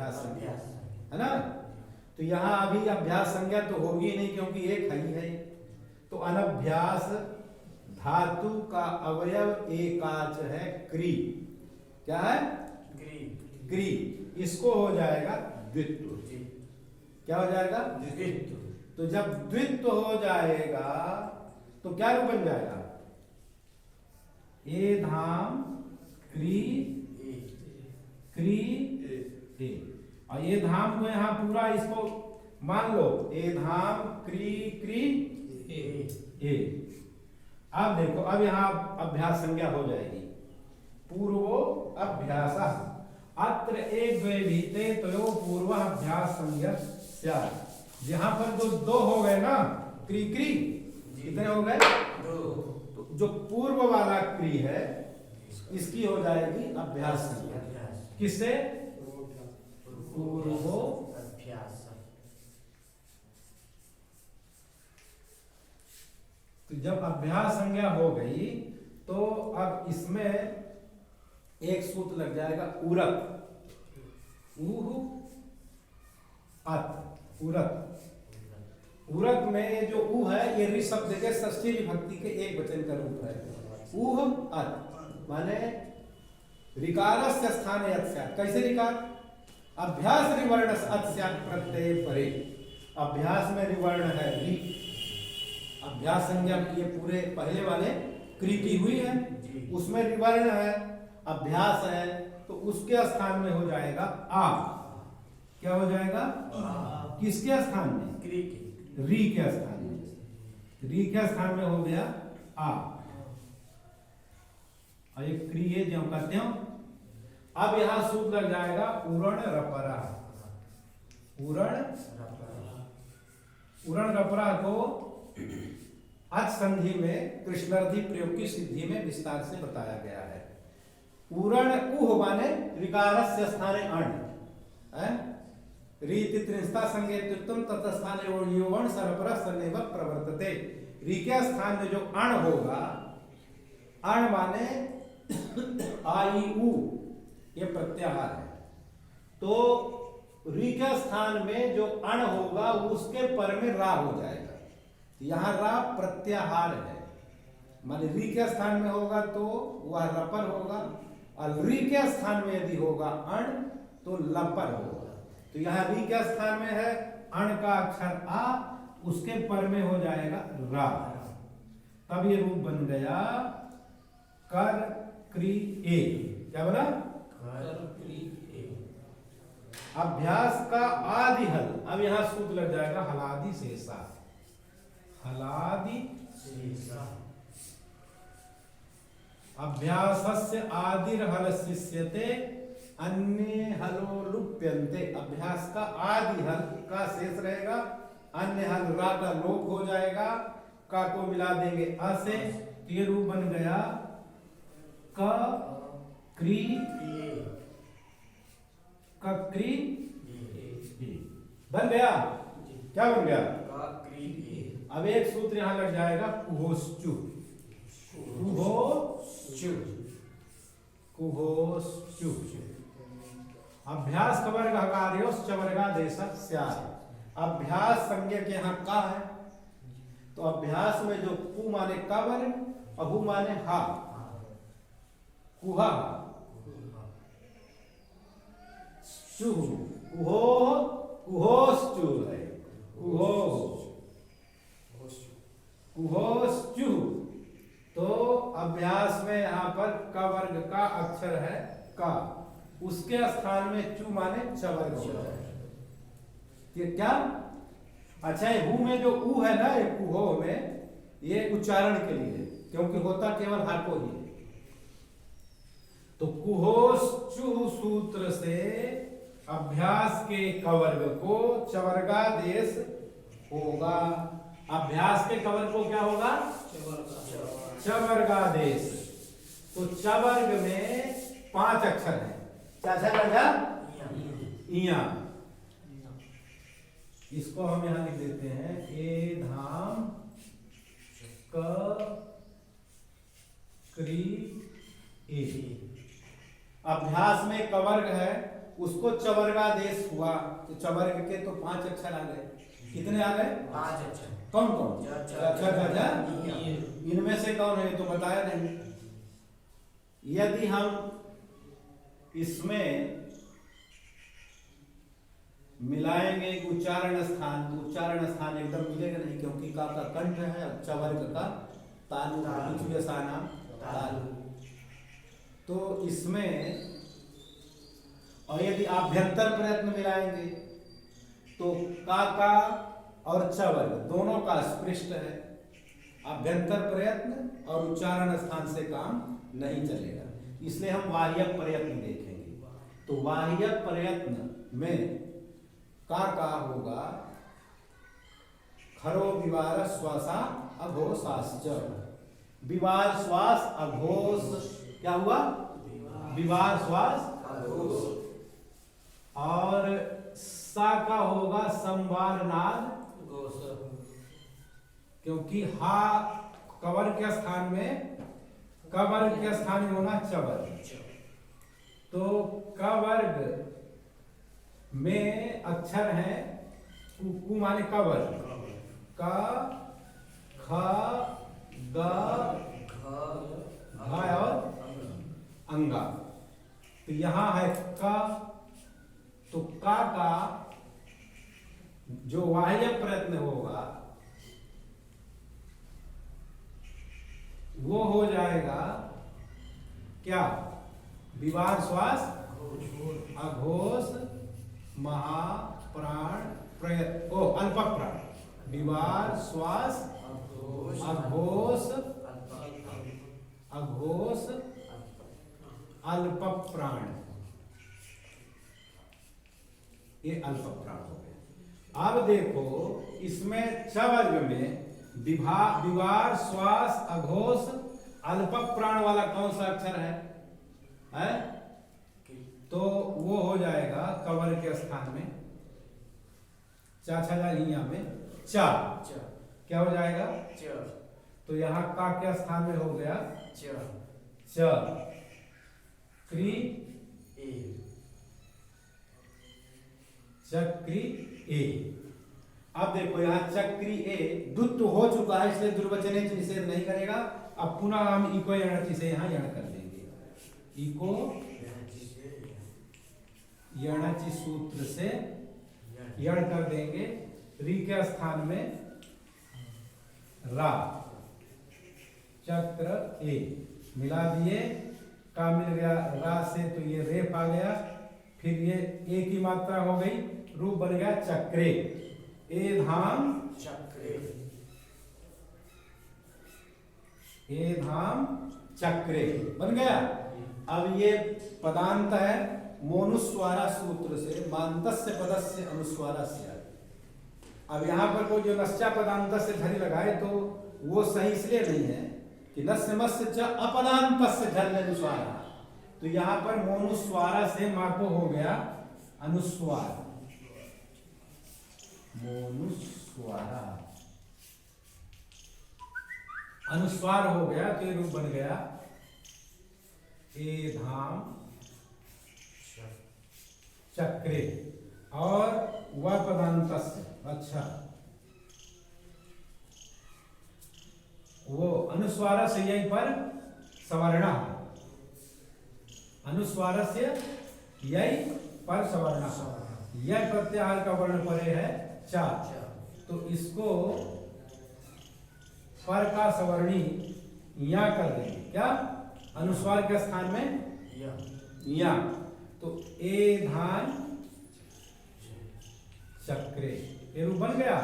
अभ्यास संज्ञा है ना। तो यहाँ अभी अभ्यास संज्ञा तो होगी नहीं क्योंकि एक ही है। तो अनभ्यास धातु का अवयव एकाच है क्री। क्या है? क्री। इसको हो जाएगा द्वित्व। क्या हो जाएगा? द्वित्व। तो जब द्वित्व हो जाएगा तो क्या रूप बन जाएगा? ए धाम क्री क्री ए। और ये धाम को यहाँ पूरा इसको मान लो, ए धाम क्री क्री ए। अब देखो, अब यहाँ अभ्यास संज्ञा हो जाएगी। पूर्वो अभ्यास अत्र एक द्वे भीते तयो पूर्व अभ्यास संज्ञा स्यात्। यहाँ पर जो दो हो गए ना, क्री क्री, कितने हो गए? दो। तो जो पूर्व वाला क्री है इसकी हो जाएगी अभ्यास संज्ञा। किससे? पूर्वो अभ्यास। तो जब अभ्यास संज्ञा हो गई तो अब इसमें एक सूत्र लग जाएगा उरक। अत उरक। उरक में जो उ है ये ऋ शब्द के षष्ठी विभक्ति के एक वचन का रूप है। ऊह अत माने ऋकारस्य स्थाने अत स्यात्। कैसे ऋकार? अभ्यास ऋवर्ण अत स्यात् प्रत्यय परे। अभ्यास में ऋवर्ण है ऋ। अभ्यास संज्ञा ये पूरे पहले वाले क्री की हुई है, उसमें ऋवर्ण है, अभ्यास है, तो उसके स्थान में हो जाएगा आ। क्या हो जाएगा? किसके स्थान में? री के स्थान में। री के स्थान में हो गया आ। और ये क्रिए जो कहते हो। अब यहां सूत्र लग जाएगा उरण रपरा। उरण रपरा को अच संधि में कृष्णार्थी प्रयोग की सिद्धि में विस्तार से बताया गया है। उरण उह माने ऋकारस्य स्थाने अण। रीति त्रिस्ता संज्ञेत्युक्तम तत्स्थाने ओण सरपरा सनेव प्रवर्तते। री के स्थान में जो अण होगा, अण माने आई उ, ये प्रत्याहार है। तो री के स्थान में जो अण होगा उसके पर में रा हो जाएगा। यहाँ रा प्रत्याहार है, माने री के स्थान में होगा तो वह रपर होगा, और री के स्थान में यदि होगा अण तो लपर होगा। तो यहाँ री के स्थान में है अण का अक्षर आ, उसके पर में हो जाएगा रा। तब ये रूप बन गया कर क्री ए। क्या बोला? कर क्री ए। अभ्यास का आदि हल। अब यहाँ सूत्र लग जाएगा हलादि शेषा। हलादि शेषा। अभ्यासस्य आदिर्हल शिष्यते अन्य हलो लुप्यन्ते। अभ्यास का आदि हल का शेष रहेगा, अन्य हल रा का लोप हो जाएगा, का को मिला देंगे अ से, तो ये रूप बन गया क क्री कक्री बन गया। क्या बन गया? अब एक सूत्र यहां लग जाएगा कुहोश्चु। कुहोश्चु। अभ्यास कवर्ग हकार्योश्च वर्गादेशः स्यात्। अभ्यास संज्ञा के यहाँ का है, तो अभ्यास में जो कु माने का वर्ग और हु माने हा, कुहा चु कुहो कुहोश्चु है। कुहोश्चु। तो अभ्यास में यहाँ पर क वर्ग का अक्षर है का, उसके स्थान में चु माने च वर्ग हो जाएगा। ये क्या? अच्छा, हु में जो उ है ना, ये कुहो में, ये उच्चारण के लिए, क्योंकि होता केवल हाको ही। तो कुहोश्चु सूत्र से अभ्यास के कवर्ग को चवर्गादेश होगा। अभ्यास के कवर्ग को क्या होगा? चवर्गादेश। तो चवर्ग में 5 अक्षर है। क्या? इया। इसको हम यहां लिख देते हैं ए धाम क क्री ए। अभ्यास में कवर्ग है उसको चवर्गादेश हुआ। तो चवर्ग के तो 5 अक्षर आ गए। कितने आ गए? 5 अक्षर। कौन कौन? इनमें से कौन है? तो बताया नहीं। यदि हम इसमें मिलाएंगे उच्चारण स्थान, तो उच्चारण स्थान एकदम मिलेगा नहीं, क्योंकि का कंठ है, चवर्ग का तालु, तालु। तो इसमें और यदि आभ्यंतर प्रयत्न मिलाएंगे तो का और चवर्ग दोनों का स्पृष्ट है। आभ्यंतर प्रयत्न और उच्चारण स्थान से काम नहीं चलेगा, इसलिए हम बाह्य प्रयत्न देखेंगे। तो बाह्य प्रयत्न में का होगा खरो विवार श्वासा अघोषाश्च। विवार श्वास अघोष, क्या हुआ? विवार श्वास अघोष। और सा का होगा संवार नाद, क्योंकि हा कवर के स्थान में, कवर्ग के स्थान में होना चवर्ग। तो कवर्ग में अक्षर है कु माने कवर्ग, क ख ग घ और अंगा। तो यहां है क, तो का जो बाह्य प्रयत्न होगा वो हो जाएगा क्या? विवार श्वास अघोष महाप्राण प्रयत्न, ओ अल्प प्राण। विवार श्वास अघोष अल्प प्राण, ये अल्प प्राण हो गया। अब देखो इसमें चवर्ग में विवार श्वास अघोष अल्प प्राण वाला कौन सा अक्षर है? तो वो हो जाएगा कवर के स्थान में में चा। क्या हो जाएगा? तो यहाँ का क्या स्थान में हो गया? च। क्री ए, चक्री ए। अब देखो यहाँ चक्री ए दुत्त हो चुका है, इसलिए दुर्वचने निषेध नहीं करेगा। अब पुनः हम इको यणचि से यहाँ यण कर देंगे। इको यणचि सूत्र से यण कर देंगे। री के स्थान में रा, चक्र ए मिला दिए, का मिल गया रा से, तो ये रेप आ गया। फिर ये ए की मात्रा हो गई, रूप बन गया चक्रे। ए धाम चक्रे, ए धाम चक्रे बन गया। अब ये पदांत है मोनुस्वारा सूत्र से मांतस्य पदस्य अनुस्वारस्य। अब यहाँ पर कोई जो नस्या पदांत से झरी लगाए तो वो सही इसलिए नहीं है कि नस्य मस्य च अपदांतस्य झरने अनुस्वारा। तो यहाँ पर मोनुस्वारा से मार्को हो गया अनुस्वार, मोनुस्वारा अनुस्वार हो गया, तो ये रूप बन गया ए धाम चक्रे। और वह पदांतस्य, अच्छा वो अनुस्वार से यहीं पर सवर्ण, अनुस्वार से यही पर सवर्ण, यह प्रत्याहार का वर्ण परे है चा। तो इसको पर का सवर्णी या कर देंगे, क्या? अनुस्वार के स्थान में या। तो ए धान चक्रे, ये रूप बन गया।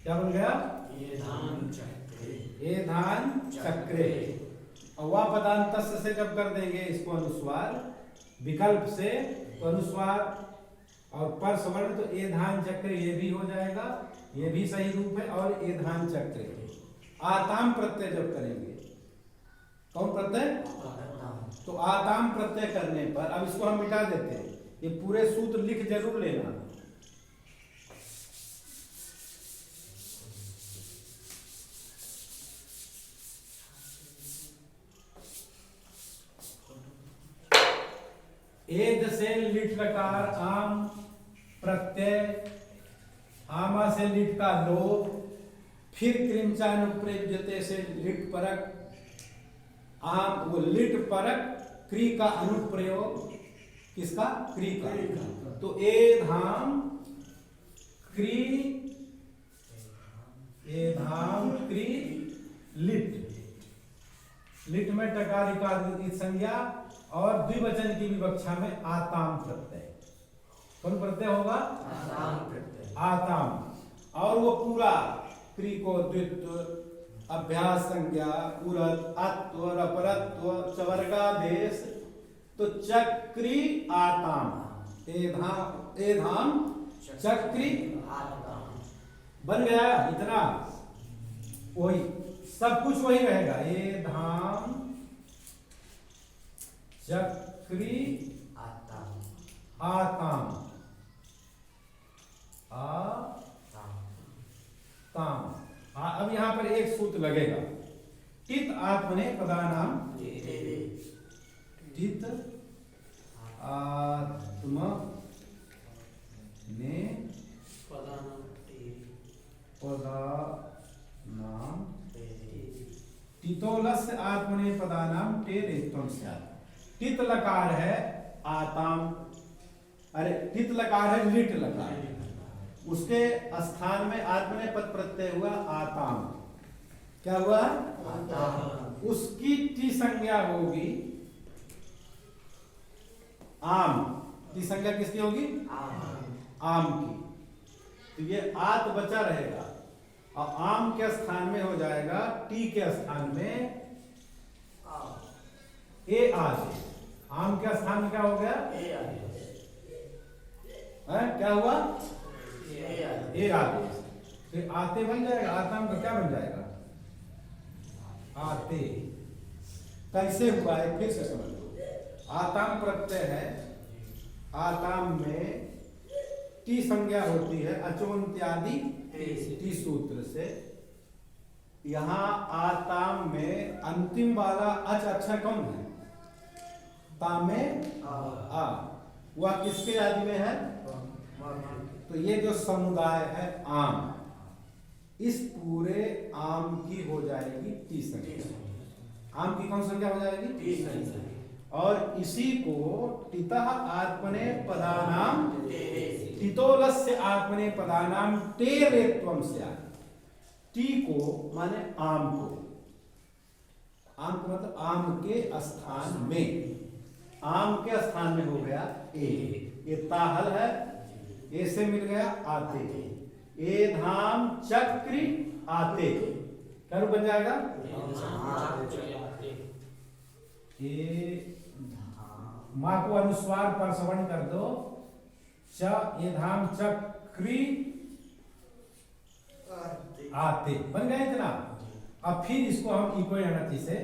क्या बन गया? ए धान चक्रे, ए धान चक्रे। और वह पदांत से जब कर देंगे इसको अनुस्वार विकल्प से, तो अनुस्वार और पर सवर्ण, तो ए धान चक्रे ये भी हो जाएगा, ये भी सही रूप है। और ए धान चक्रे आताम प्रत्यय जब करेंगे, कौन प्रत्यय? तो आताम प्रत्यय करने पर, अब इसको हम मिटा देते हैं, ये पूरे सूत्र लिख जरूर लेना। एद से लिट लकार आम प्रत्यय, आमा से लिट का लोभ, फिर क्रिमचानुप्रयुज्यते से लिट परक, आम वो लिट परक क्री का अनुप्रयोग, किसका? क्री का। तो ए धाम क्री, ए धाम क्री लिट, लिट में टकार की संज्ञा और द्विवचन की विवक्षा में आताम प्रत्यय। कौन प्रत्यय होगा? आताम प्रत्यय। आताम। और वो पूरा क्री को द्वित्व, अभ्यास संज्ञा, उरत, अत्व, रपरत्व, चवर्गादेश, तो चक्री आताम, ए धाम चक्री बन गया। इतना वही सब कुछ वही रहेगा। ए धाम चक्री आताम, अब यहां पर एक सूत्र लगेगा। टित आत्मने पदानाम, टित आत्म ने पदानाम, टितोलस्य आत्मने पदानाम टे रेत्वम स्यात्। टित लकार है आताम, अरे टित लकार है लिट लकार, उसके स्थान में आत्मनेपद प्रत्यय हुआ आताम। क्या हुआ? आताम। उसकी टी संज्ञा होगी आम। टी संज्ञा किसकी होगी? आम की। तो ये आत बचा रहेगा और आम के स्थान में हो जाएगा टी के स्थान में ए आदेश। आम के स्थान में क्या हो गया? ए आदेश। क्या हुआ? ए आदेश। फिर आते बन जाएगा, आताम का क्या बन जाएगा? आते। कैसे हुआ है फिर से समझ लो। आताम प्रत्यय है, आताम में टी संज्ञा होती है अचोन्त्यादि टी सूत्र से। यहां आताम में अंतिम वाला अच अक्षर कौन है? ताम में आ। वह किसके आदि में है? तो ये जो समुदाय है आम, इस पूरे आम की हो जाएगी टी संज्ञा। आम की कौन संज्ञा हो जाएगी? टी संज्ञा। और इसी को टितः आत्मने पदानाम, टितोलस्य आत्मने पदानाम टेरेत्वम स्यात्। टी को माने आम को, आम को मतलब आम के स्थान में, आम के स्थान में हो गया ए। ये ताहल है, ए से मिल गया आते। ए धाम चक्री आते, क्या रूप बन जाएगा? ए मां को अनुस्वार पर श्रवण कर दो। च ए धाम चक्री आते बन गए इतना। अब फिर इसको हम इको यणति से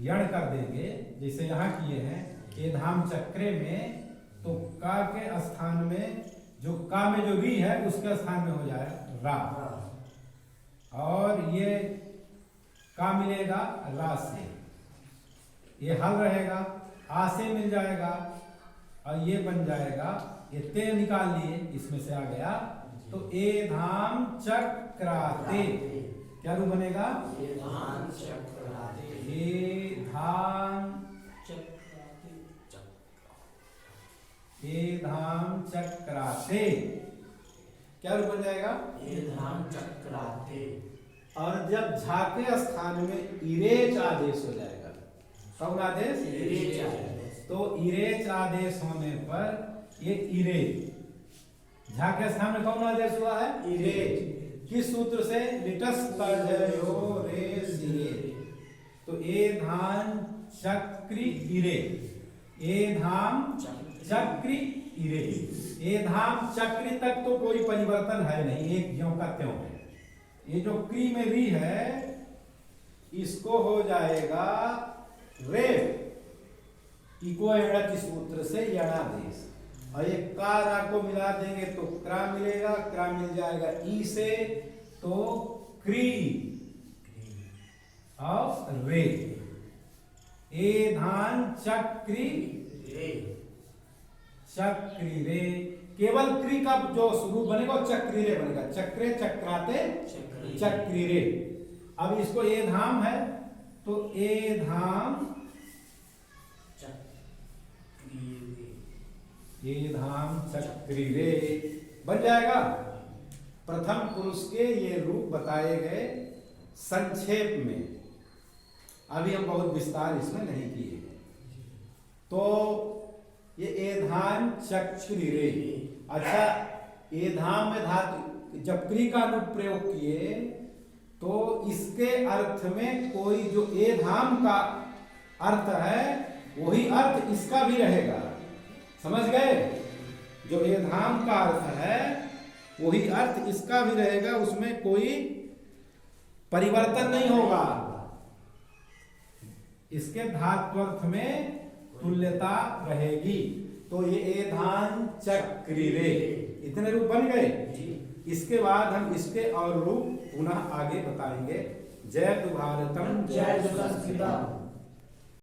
यण कर देंगे, जैसे यहाँ किए हैं। ए धाम चक्रे में तो का के स्थान में, जो का में जो री है उसके स्थान में हो जाएगा रा, और ये का मिलेगा रा से, ये हल रहेगा, आ से मिल जाएगा और ये बन जाएगा, ये ते निकाल लिए, इसमें से आ गया। तो ए धाम चक्राते क्या रूप बनेगा? ए धाम चक्राते, ए धाम चक्राते क्या रूप बन जाएगा? ए धाम चक्राते। और जब झा के स्थान में इरेच आदेश हो जाएगा, कौन आदेश? इरेच आदेश। तो इरेच आदेश होने पर ये इरेच, झा के स्थान में कौन आदेश हुआ है? इरेच। किस सूत्र से? लिटस तर्जयो रे सिरे। तो ए धाम चक्री इरे, ए धाम चक्री इरे। ए धाम चक्री तक तो कोई परिवर्तन है नहीं, एक ज्यों का त्यों है। ये जो क्री में री है इसको हो जाएगा रे, इको एणति सूत्र से यणादेश। और ये का रा को मिला देंगे तो क्रा मिलेगा, क्रा मिल जाएगा ई से, तो क्री और रे। ए धान चक्री रे, चक्रिरे, केवल क्री का जो रूप बनेगा वो चक्रिरे बनेगा, चक्रे चक्राते चक्रिरे। अब इसको ए धाम है तो ए धाम चक्रिरे बन जाएगा। प्रथम पुरुष के ये रूप बताए गए संक्षेप में, अभी हम बहुत विस्तार इसमें नहीं किए। तो ये एधान चक्रिरे, अच्छा एधाम में धातु जब क्री का रूप प्रयोग किए तो इसके अर्थ में कोई जो एधाम का अर्थ है वही अर्थ इसका भी रहेगा, समझ गए? जो एधाम का अर्थ है वही अर्थ इसका भी रहेगा, उसमें कोई परिवर्तन नहीं होगा, इसके धात्वर्थ में तुल्यता रहेगी। तो ये एधान चक्रिरे इतने रूप बन गए। इसके बाद हम इसके और रूप पुनः आगे बताएंगे। जय भारतम जय संस्कृतम।